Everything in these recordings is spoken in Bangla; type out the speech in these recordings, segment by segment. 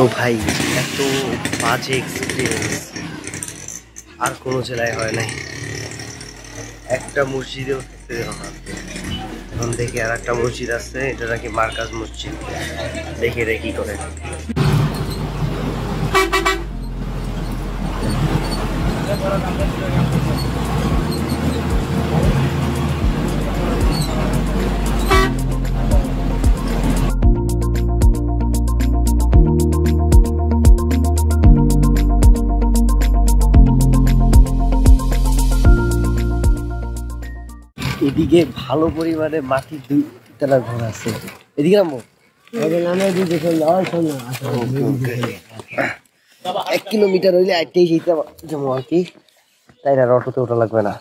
তো ভাই এত বাজে এক্সপিরিয়েন্স আর কোনো জেলায় হয় নাই। একটা মসজিদেও থাকতে দিল না। এখন দেখি আর একটা মসজিদ আছে, এটা নাকি মার্কাজ মসজিদ, দেখি এটা কি করে। এদিকে ভালো পরিমাণে মাটির দুই তলা ঘর আছে। এদিকে নামবো, 1 কিলোমিটার হইলে আইতেই যেমন আর কি, তাই না? অটোতে ওটা লাগবে না।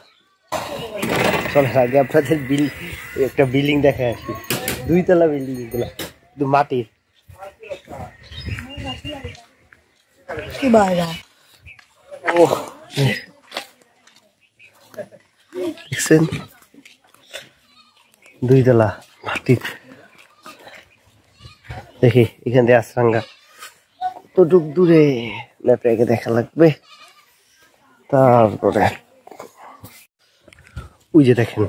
চলে আগে আপনাদের একটা বিল্ডিং দেখে আসি, 2 তলা বিল্ডিং, এগুলা কিন্তু মাটির। ও দেখছেন, 2 তলা মাটির। দেখি এখান থেকে আশ্রাঙ্গা কতটুক দূরে, ম্যাপে দেখা লাগবে। তারপরে ওই যে দেখেন,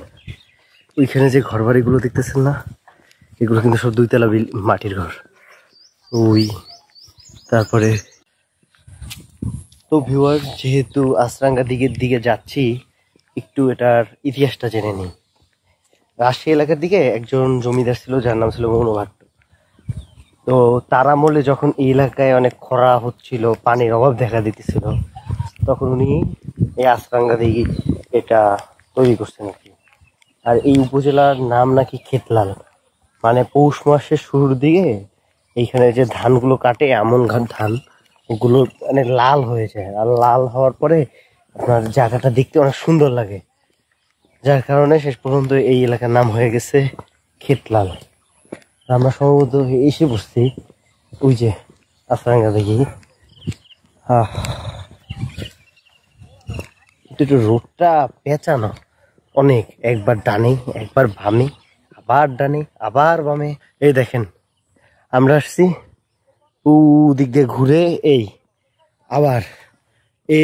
ওইখানে যে ঘর বাড়িগুলো দেখতেছেন না, এগুলো কিন্তু সব 2 তলা মাটির ঘর। ওই তারপরে তো ভিউয়ার, যেহেতু আশ্রাঙ্গা দিকে যাচ্ছি, একটু এটার ইতিহাসটা জেনে নিই। রাজশাহী এলাকার দিকে একজন জমিদার ছিল, যার নাম ছিল মনোভাট্ট। তো তার আমলে যখন এই এলাকায় অনেক খরা হচ্ছিল, পানির অভাব দেখা দিতেছিল, তখন উনি এই আশ্রাঙ্গা দিঘি এটা তৈরি করছেন আর কি। আর এই উপজেলার নাম নাকি খেতলাল, মানে পৌষ মাসের শুরুর দিকে এইখানে যে ধানগুলো কাটে, এমন ধান, ওগুলো মানে লাল হয়ে যায়। আর লাল হওয়ার পরে আপনার জায়গাটা দেখতে অনেক সুন্দর লাগে, যার কারণে শেষ পর্যন্ত এই এলাকার নাম হয়ে গেছে খেতলাল। আমরা সম্ভবত এসে বসছি ওই যে আশ্রাঙ্গা দেখি। একটু রোডটা পেঁচানো অনেক, একবার ডানে একবার বামে, আবার ডানে আবার বামে। এই দেখেন আমরা আসছি ও দিক দিয়ে ঘুরে, এই আবার এ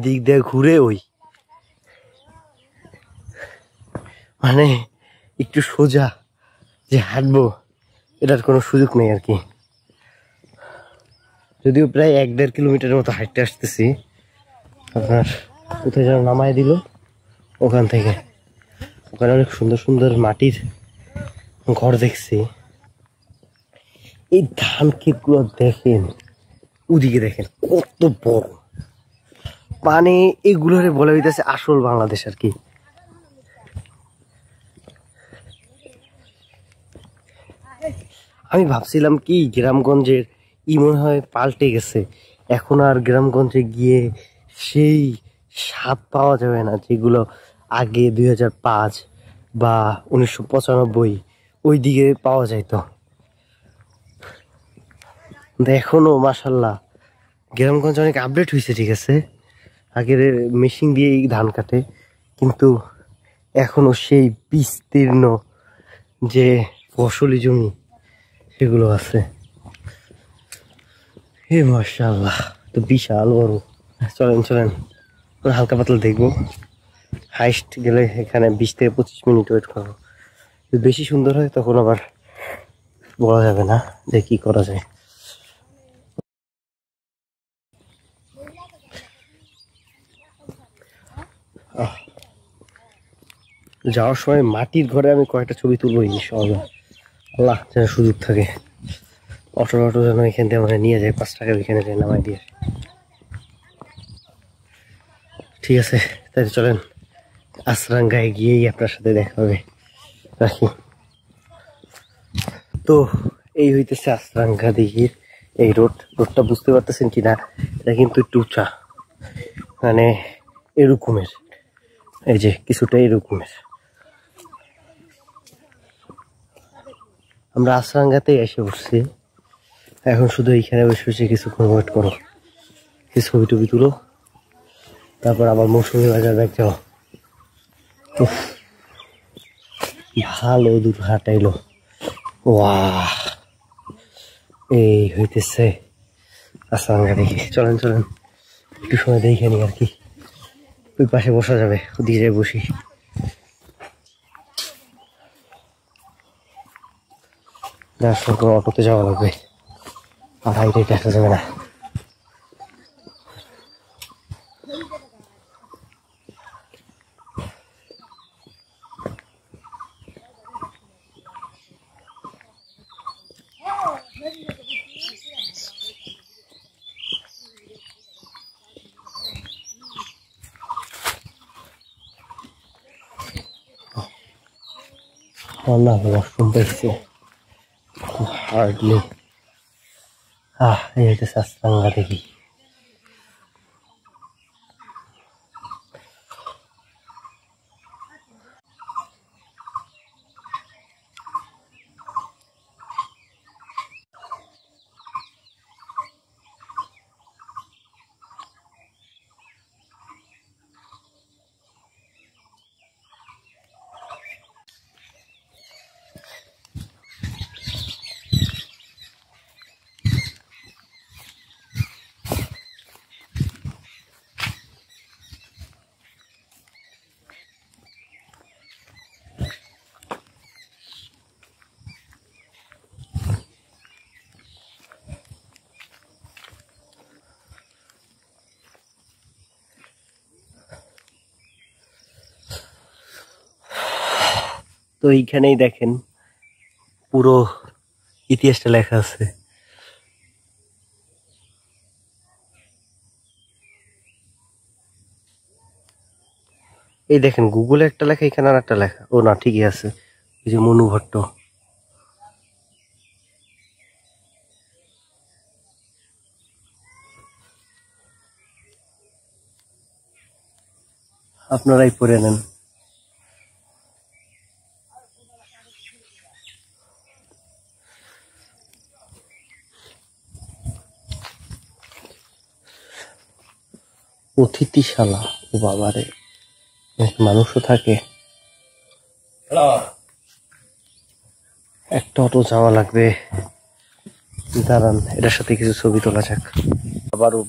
দিক দিয়ে ঘুরে, ওই মানে একটু সোজা যে হাঁটবো এটার কোনো সুযোগ নেই আর কি। যদিও প্রায় 1-1.5 কিলোমিটারের মতো হাঁটতে আসতেছি। আপনার কোথায় যেন নামায় দিল, ওখান থেকে ওখানে অনেক সুন্দর সুন্দর মাটির ঘর দেখছি। এই ধান ক্ষেতগুলো দেখেন, ওদিকে দেখেন কত বড়, মানে এগুলোরে বলা হইতেছে আসল বাংলাদেশ আর কি। আমি ভাবছিলাম কি গ্রামগঞ্জের মনে হয় পাল্টে গেছে, এখন আর গ্রামগঞ্জে গিয়ে সেই স্বাদ পাওয়া যাবে না যেগুলো আগে 2005 বা 1995 ওই দিকে পাওয়া যাইতো। এখনো মাশাল্লাহ গ্রামগঞ্জ অনেক আপডেট হয়েছে, ঠিক আছে, আগের মেশিন দিয়ে ধান কাটে, কিন্তু এখনো সেই বিস্তীর্ণ যে ফসলি জমি সেগুলো আছে। হে মাশাআল্লাহ, তো বিশাল বড়। চলেন চলেন হালকা পাতলা দেখবো। হাইস্ট গেলে এখানে 20 থেকে 25 মিনিট ওয়েট করবো। যদি বেশি সুন্দর হয় তখন আবার বলা যাবে না যে কি করা যায়। যাওয়ার সময় মাটির ঘরে আমি কয়েকটা ছবি তুলবো ইনশাআল্লাহ, আল্লাহ যেন সুযোগ থাকে। অটো যেন এখান থেকে মানে নিয়ে যায়, 5 টাকা ওইখানে যায় নামাই দিয়ে। ঠিক আছে, তাই চলেন আশ্রাঙ্গায় গিয়েই আপনার সাথে দেখা হবে, রাখি। তো এই হইতেছে আশ্রাঙ্গা দিঘির এই রোডটা বুঝতে পারতেছেন কিনা, এটা কিন্তু একটু উঁচা, মানে এরকমের, এই যে কিছুটা এরকমের। আমরা আশ্রাঙ্গাতে এসে বসছি, এখন শুধু এইখানে বসে বসে কিছুক্ষণ ওয়েট করো, কিছু ছবি টবি তুলো, তারপর আবার মৌসুমী বাজার ব্যাগ যাও। ভালো দূর হাঁটাইলো, ওয়াহ এই হইতেছে আসাঙ্গা দেখি। চলেন চলেন একটু সময় দেখে নি আর কি। ওই পাশে বসা যাবে, ওদিকে যাই বসি। যার সঙ্গে অটোতে যাওয়া লাগবে, আর হাইটে দেখা যাবে না। না ওয়াশরুম পেয়েছে হার্ডলি। এই হইতেছে আসাঙ্গা দেখি। তো এইখানেই দেখেন পুরো ইতিহাসটা লেখা আছে। এই দেখেন গুগলে একটা লেখা, এখানে আর একটা লেখা। ও না, ঠিকই আছে। এই যে মনু ভট্ট। আপনারাই পড়ে নেন। অতিথিশালা, ও বাবারে, মানুষও থাকে। একটা অটো যাওয়া লাগবে, দাঁড়ান এটার সাথে কিছু ছবি তোলা যাক। আবারও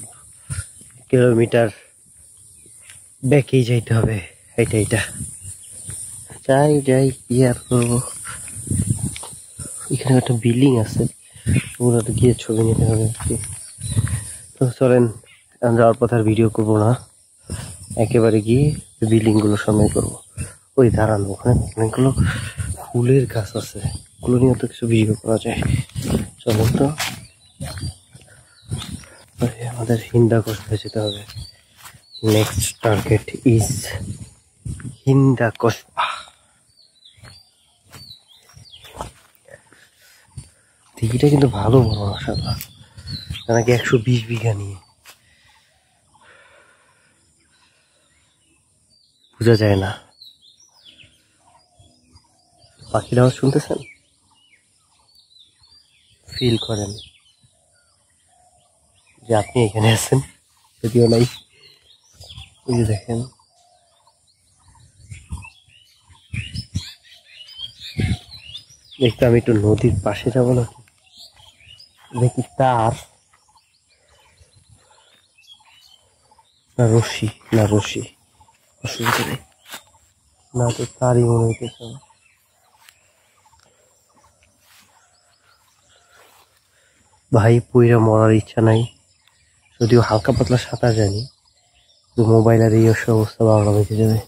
কিলোমিটার ব্যাকেই যাইতে হবে। এইটা যাই যাই, কি আর করবো। এখানে একটা বিল্ডিং আছে, ওগুলোতে গিয়ে ছবি নিতে হবে আর কি। তো চলেন, আমি যাওয়ার পথে আর ভিডিও করবো না, একেবারে গিয়ে বিল্ডিং গুলো সামনে করবো। ওই দাঁড়ান, ওখানে অনেকগুলো ফুলের গাছ আছে, ওগুলো নিয়ে তো কিছু ভিডিও করা যায়। চলেন তো, আমাদের হিন্দাকোষ হয়ে যেতে হবে। নেক্সট টার্গেট ইজ হিন্দাকোষ। দিঘিটা কিন্তু ভালো বড়, মাশাআল্লাহ। নাকি 120 বিঘা নিয়ে, বোঝা যায় না। পাখির আওয়াজ শুনতেছেন? ফিল করেন যে আপনি এখানে আছেন, যদিও নাই। এই যে দেখেন, দেখতে আমি একটু নদীর পাশে যাবো নাকি, দেখি তার না রশি, না রশি, অসুবিধা নেই। না তো তারই মনে হইতেছে। ভাই পইরা মরার ইচ্ছা নাই, যদিও হালকা পাতলা সাঁতার জানি, তো মোবাইল আর এই অবস্থা বাংলা বেঁচে যাবে।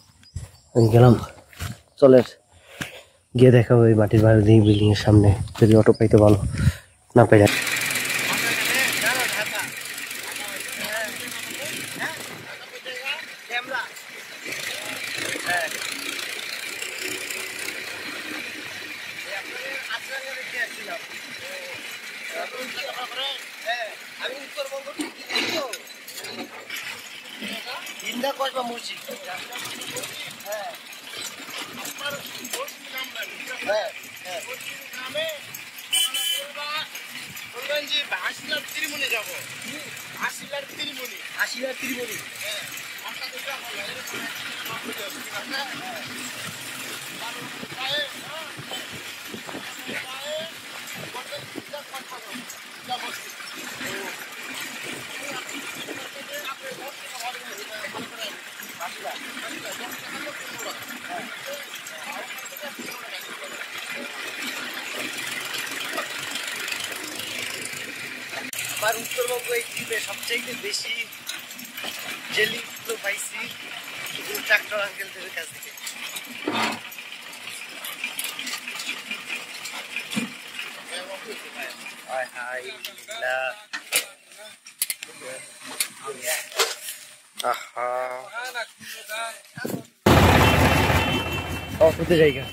আমি গেলাম, চলের গিয়ে দেখা ওই মাটির বাড়ি দিয়ে বিল্ডিং এর সামনে, যদি অটো পাইতে ভালো, না পাই আমি উত্তরবঙ্গ হিন্দা কসবা মুর্শিদ। হ্যাঁ হ্যাঁ হ্যাঁ, বলবেন যে হাসিলার ত্রিমণি যাবো, হাসিলার ত্রিমণি, হাসিলার ত্রিমণি। হ্যাঁ, আমার উত্তরবঙ্গ এই ট্রিপে সবচেয়ে বেশি জেলিগুলো পাইছি ট্রাক্টর আঙ্কেলদের কাছ থেকে। জায়গা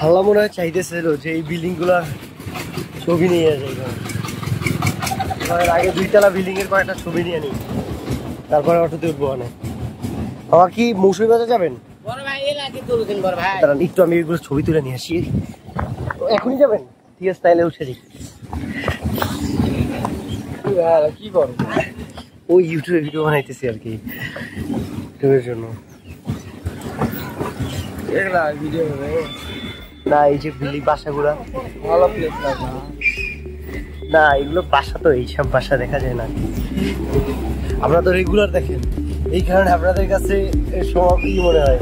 হাল্লা মনে হয় চাইতেছিল যে এই বিল্ডিং গুলার ছবি নিয়ে যাইবে, আগে 2 তলা বিল্ডিং এর কয়েকটা ছবি নিয়ে নিই, তারপরে অটোতে উঠবো। আমার কি মৌসুমী বাজার যাবেন? একটু আমি এগুলো ছবি তুলে নিয়ে আসি। এখনই যাবেন? ঠিক আছে, তাইলে উঠে যাই। কি করবো, ওই ইউটিউবে ভিডিও বানাইতেছি আর কি, ইউটিউবের জন্য। না এই যে বিল্ডিং বাসাগুলা ভালো প্লেস না, এগুলো বাসা তো এইসব বাসা দেখা যায় না। আমরা তো রেগুলার দেখেন, এই কারণে আপনাদের কাছে সব কি মনে হয়।